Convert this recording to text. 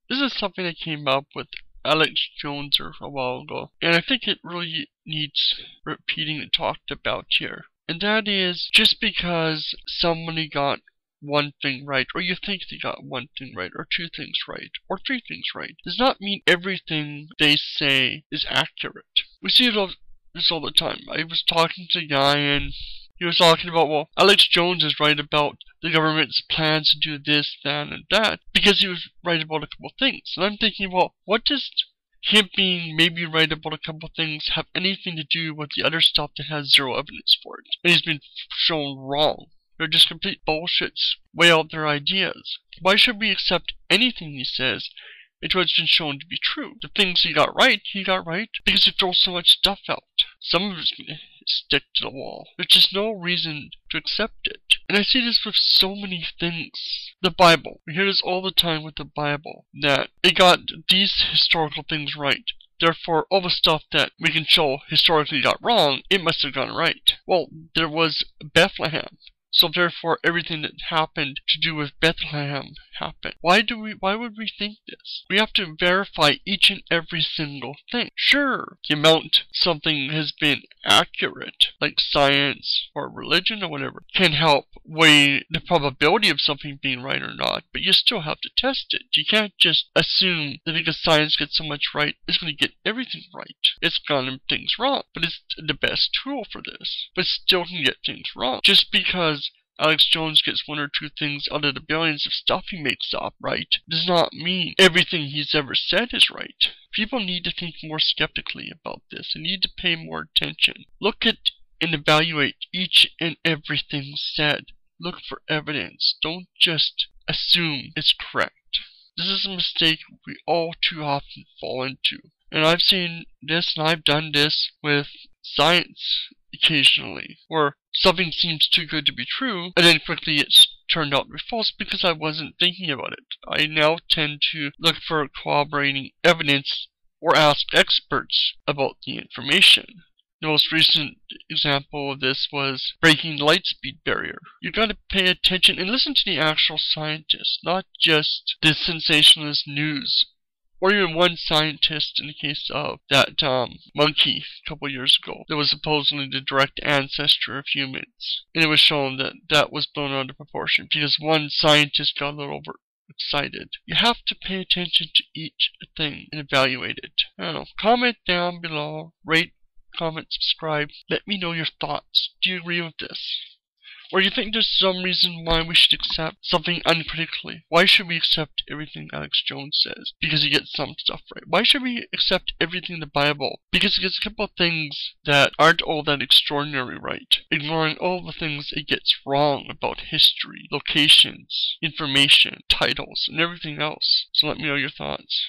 This is something that came up with Alex Jones a while ago, and I think it really needs repeating and talked about here. And that is, just because somebody got one thing right, or you think they got one thing right, or two things right, or three things right, does not mean everything they say is accurate. We see this all the time. I was talking to a guy, and he was talking about, well, Alex Jones is right about the government's plans to do this, that, and that, because he was right about a couple things. And I'm thinking, well, what does him being maybe right about a couple things have anything to do with the other stuff that has zero evidence for it? And he's been shown wrong. They're just complete bullshits, way out their ideas. Why should we accept anything he says until it's been shown to be true? The things he got right, because he throws so much stuff out. Some of it's gonna stick to the wall. There's just no reason to accept it. And I see this with so many things. The Bible. We hear this all the time with the Bible, that it got these historical things right. Therefore, all the stuff that we can show historically got wrong, it must have gone right. Well, there was Bethlehem. So therefore, everything that happened to do with Bethlehem happened. Why would we think this? We have to verify each and every single thing. Sure, the amount something has been accurate, like science or religion or whatever, can help weigh the probability of something being right or not, but you still have to test it. You can't just assume that because science gets so much right, it's going to get everything right. It's gotten things wrong, but it's the best tool for this. But still can get things wrong. Just because Alex Jones gets one or two things out of the billions of stuff he makes up right does not mean everything he's ever said is right. People need to think more skeptically about this and need to pay more attention. Look at and evaluate each and everything said. Look for evidence. Don't just assume it's correct. This is a mistake we all too often fall into. And I've seen this and I've done this with science occasionally, where something seems too good to be true, and then quickly it's turned out to be false because I wasn't thinking about it. I now tend to look for corroborating evidence or ask experts about the information. The most recent example of this was breaking the light speed barrier. You gotta pay attention and listen to the actual scientists, not just the sensationalist news. Or even one scientist in the case of that monkey a couple years ago that was supposedly the direct ancestor of humans. And it was shown that that was blown out of proportion because one scientist got a little overexcited. You have to pay attention to each thing and evaluate it. I don't know. Comment down below. Rate, comment, subscribe. Let me know your thoughts. Do you agree with this? Or you think there's some reason why we should accept something uncritically? Why should we accept everything Alex Jones says? Because he gets some stuff right. Why should we accept everything in the Bible? Because he gets a couple of things that aren't all that extraordinary right. Ignoring all the things it gets wrong about history, locations, information, titles, and everything else. So let me know your thoughts.